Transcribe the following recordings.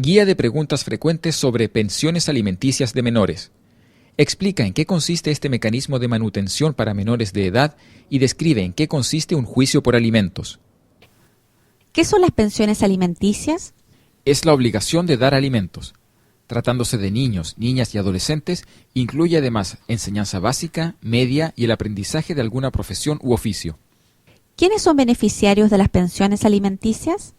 Guía de preguntas frecuentes sobre pensiones alimenticias de menores. Explica en qué consiste este mecanismo de manutención para menores de edad y describe en qué consiste un juicio por alimentos. ¿Qué son las pensiones alimenticias? Es la obligación de dar alimentos. Tratándose de niños, niñas y adolescentes, incluye además enseñanza básica, media y el aprendizaje de alguna profesión u oficio. ¿Quiénes son beneficiarios de las pensiones alimenticias?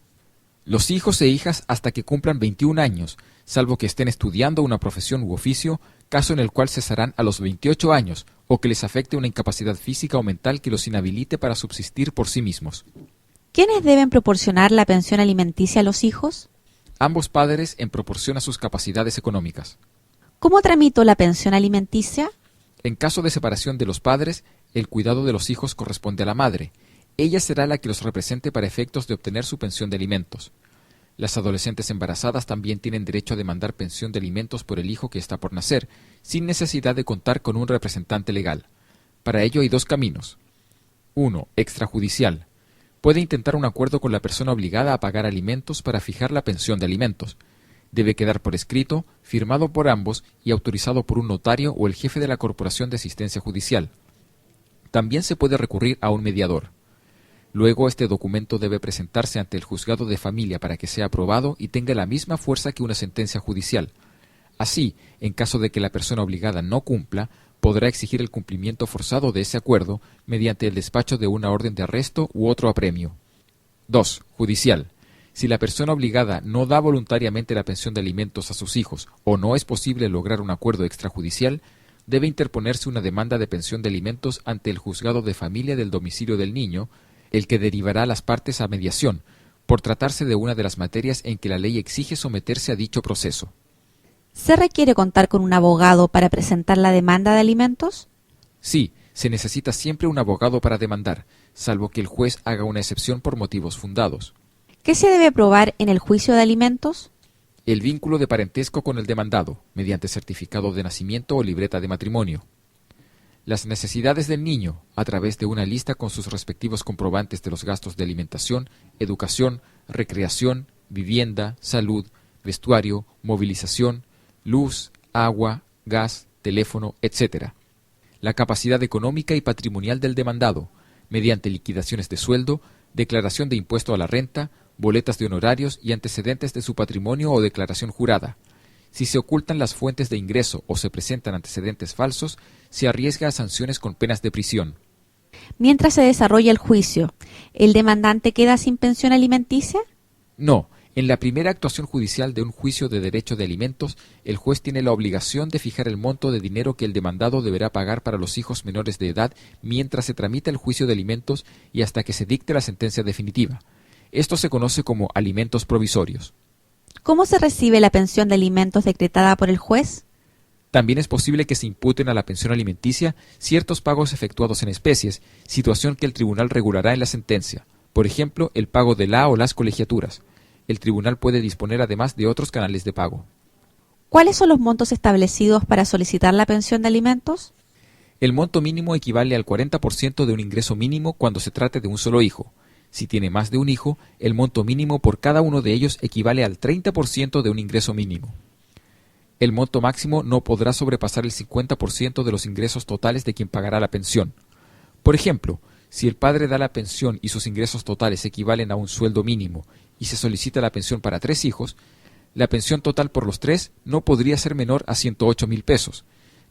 Los hijos e hijas hasta que cumplan 21 años, salvo que estén estudiando una profesión u oficio, caso en el cual cesarán a los 28 años o que les afecte una incapacidad física o mental que los inhabilite para subsistir por sí mismos. ¿Quiénes deben proporcionar la pensión alimenticia a los hijos? Ambos padres en proporción a sus capacidades económicas. ¿Cómo tramito la pensión alimenticia? En caso de separación de los padres, el cuidado de los hijos corresponde a la madre. Ella será la que los represente para efectos de obtener su pensión de alimentos. Las adolescentes embarazadas también tienen derecho a demandar pensión de alimentos por el hijo que está por nacer, sin necesidad de contar con un representante legal. Para ello hay dos caminos. 1. Extrajudicial. Puede intentar un acuerdo con la persona obligada a pagar alimentos para fijar la pensión de alimentos. Debe quedar por escrito, firmado por ambos y autorizado por un notario o el jefe de la Corporación de Asistencia Judicial. También se puede recurrir a un mediador. Luego este documento debe presentarse ante el juzgado de familia para que sea aprobado y tenga la misma fuerza que una sentencia judicial. Así, en caso de que la persona obligada no cumpla, podrá exigir el cumplimiento forzado de ese acuerdo mediante el despacho de una orden de arresto u otro apremio. 2. Judicial. Si la persona obligada no da voluntariamente la pensión de alimentos a sus hijos o no es posible lograr un acuerdo extrajudicial, debe interponerse una demanda de pensión de alimentos ante el juzgado de familia del domicilio del niño, el que derivará a las partes a mediación, por tratarse de una de las materias en que la ley exige someterse a dicho proceso. ¿Se requiere contar con un abogado para presentar la demanda de alimentos? Sí, se necesita siempre un abogado para demandar, salvo que el juez haga una excepción por motivos fundados. ¿Qué se debe probar en el juicio de alimentos? El vínculo de parentesco con el demandado, mediante certificado de nacimiento o libreta de matrimonio. Las necesidades del niño, a través de una lista con sus respectivos comprobantes de los gastos de alimentación, educación, recreación, vivienda, salud, vestuario, movilización, luz, agua, gas, teléfono, etc. La capacidad económica y patrimonial del demandado, mediante liquidaciones de sueldo, declaración de impuesto a la renta, boletas de honorarios y antecedentes de su patrimonio o declaración jurada. Si se ocultan las fuentes de ingreso o se presentan antecedentes falsos, se arriesga a sanciones con penas de prisión. Mientras se desarrolla el juicio, ¿el demandante queda sin pensión alimenticia? No. En la primera actuación judicial de un juicio de derecho de alimentos, el juez tiene la obligación de fijar el monto de dinero que el demandado deberá pagar para los hijos menores de edad mientras se tramita el juicio de alimentos y hasta que se dicte la sentencia definitiva. Esto se conoce como alimentos provisorios. ¿Cómo se recibe la pensión de alimentos decretada por el juez? También es posible que se imputen a la pensión alimenticia ciertos pagos efectuados en especies, situación que el tribunal regulará en la sentencia. Por ejemplo, el pago de la o las colegiaturas. El tribunal puede disponer además de otros canales de pago. ¿Cuáles son los montos establecidos para solicitar la pensión de alimentos? El monto mínimo equivale al 40% de un ingreso mínimo cuando se trate de un solo hijo. Si tiene más de un hijo, el monto mínimo por cada uno de ellos equivale al 30% de un ingreso mínimo. El monto máximo no podrá sobrepasar el 50% de los ingresos totales de quien pagará la pensión. Por ejemplo, si el padre da la pensión y sus ingresos totales equivalen a un sueldo mínimo y se solicita la pensión para 3 hijos, la pensión total por los 3 no podría ser menor a 108,000 pesos,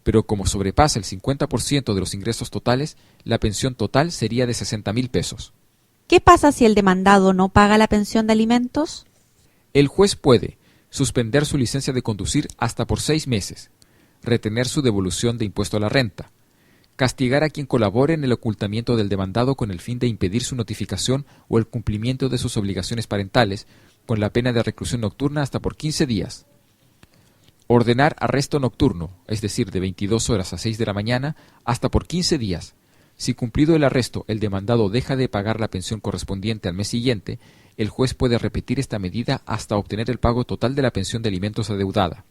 pero como sobrepasa el 50% de los ingresos totales, la pensión total sería de 60,000 pesos. ¿Qué pasa si el demandado no paga la pensión de alimentos? El juez puede suspender su licencia de conducir hasta por 6 meses, retener su devolución de impuesto a la renta, castigar a quien colabore en el ocultamiento del demandado con el fin de impedir su notificación o el cumplimiento de sus obligaciones parentales, con la pena de reclusión nocturna hasta por 15 días. Ordenar arresto nocturno, es decir, de 22 horas a 6 de la mañana, hasta por 15 días. Si cumplido el arresto el demandado deja de pagar la pensión correspondiente al mes siguiente, el juez puede repetir esta medida hasta obtener el pago total de la pensión de alimentos adeudada.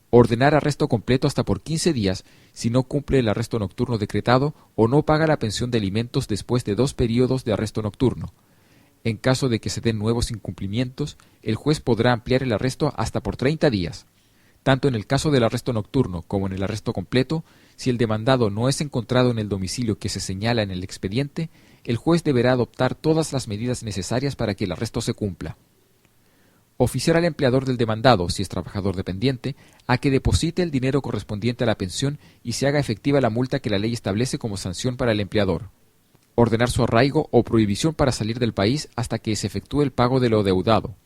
Ordenar arresto completo hasta por 15 días si no cumple el arresto nocturno decretado o no paga la pensión de alimentos después de 2 periodos de arresto nocturno. En caso de que se den nuevos incumplimientos, el juez podrá ampliar el arresto hasta por 30 días. Tanto en el caso del arresto nocturno como en el arresto completo, si el demandado no es encontrado en el domicilio que se señala en el expediente, el juez deberá adoptar todas las medidas necesarias para que el arresto se cumpla. Oficiar al empleador del demandado, si es trabajador dependiente, a que deposite el dinero correspondiente a la pensión y se haga efectiva la multa que la ley establece como sanción para el empleador. Ordenar su arraigo o prohibición para salir del país hasta que se efectúe el pago de lo deudado.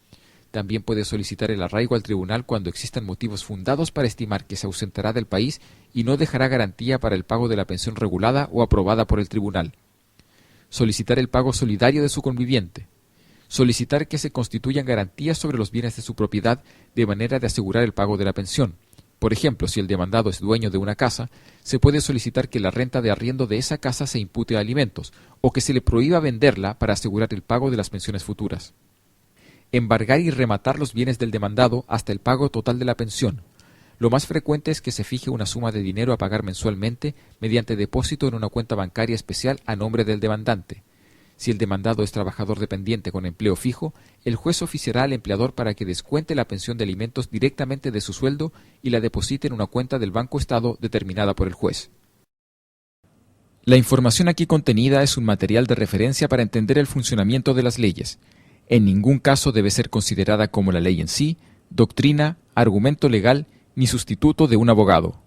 También puede solicitar el arraigo al tribunal cuando existan motivos fundados para estimar que se ausentará del país y no dejará garantía para el pago de la pensión regulada o aprobada por el tribunal. Solicitar el pago solidario de su conviviente. Solicitar que se constituyan garantías sobre los bienes de su propiedad de manera de asegurar el pago de la pensión. Por ejemplo, si el demandado es dueño de una casa, se puede solicitar que la renta de arriendo de esa casa se impute a alimentos o que se le prohíba venderla para asegurar el pago de las pensiones futuras. Embargar y rematar los bienes del demandado hasta el pago total de la pensión. Lo más frecuente es que se fije una suma de dinero a pagar mensualmente mediante depósito en una cuenta bancaria especial a nombre del demandante. Si el demandado es trabajador dependiente con empleo fijo, el juez oficiará al empleador para que descuente la pensión de alimentos directamente de su sueldo y la deposite en una cuenta del Banco Estado determinada por el juez. La información aquí contenida es un material de referencia para entender el funcionamiento de las leyes. En ningún caso debe ser considerada como la ley en sí, doctrina, argumento legal ni sustituto de un abogado.